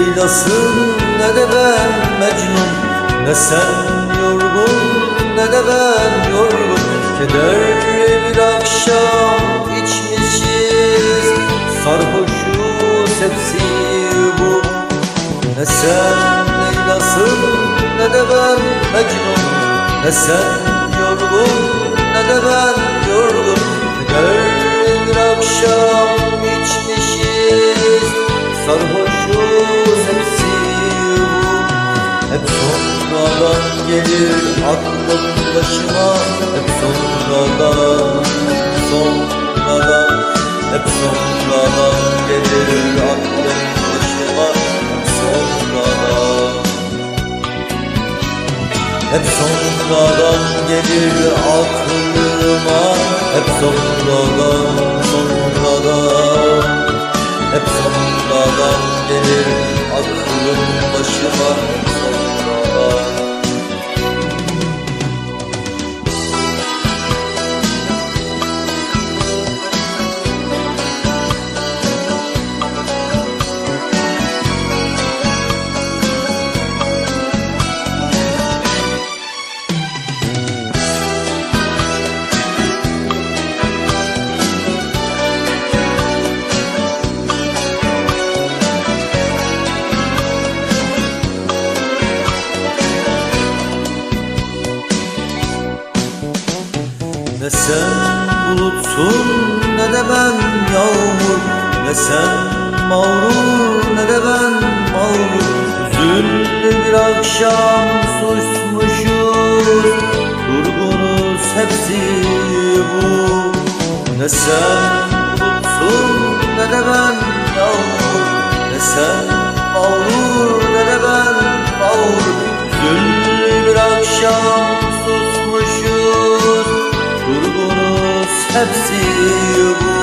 Leyla'sın ne de ben Mecnun, ne sen yorgun ne de ben yorgun. Kederli bir akşam içmişiz, sarhoşuz hepsi bu. Ne sen Leyla'sın ne de ben Mecnun, ne sen yorgun ne de ben yorgun. Kederli bir akşam içmişiz, sarhoşuz hepsi bu. Hep sonradan gelir aklım başıma, hep sonradan, sonradan. Hep sonradan gelir aklım başıma, hep sonradan. Hep sonradan gelir aklıma, hep sonradan, sonradan. Hep sonradan gelir aklım başıma, hep sonradan. Ne sen bulutsun ne de ben yağmur, ne sen mağrur ne de ben mağrur. Üzüllü bir akşam susmuşuz, durgunuz hepsi bu. Ne sen bulutsun ne de ben yağmur, ne sen mağrur ne de ben mağrur. Üzüllü bir akşam susmuşuz, durgunuz hepsi bu.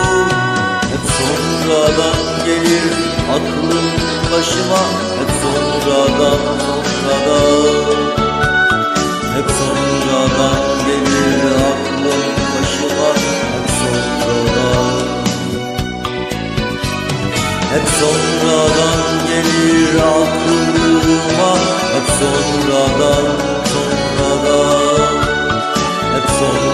Hep sonradan gelir aklım başıma, hep sonradan, sonradan. Hep sonradan gelir aklım başıma, hep sonradan. Hep sonradan gelir aklıma, hep sonradan, sonradan. Hep sonradan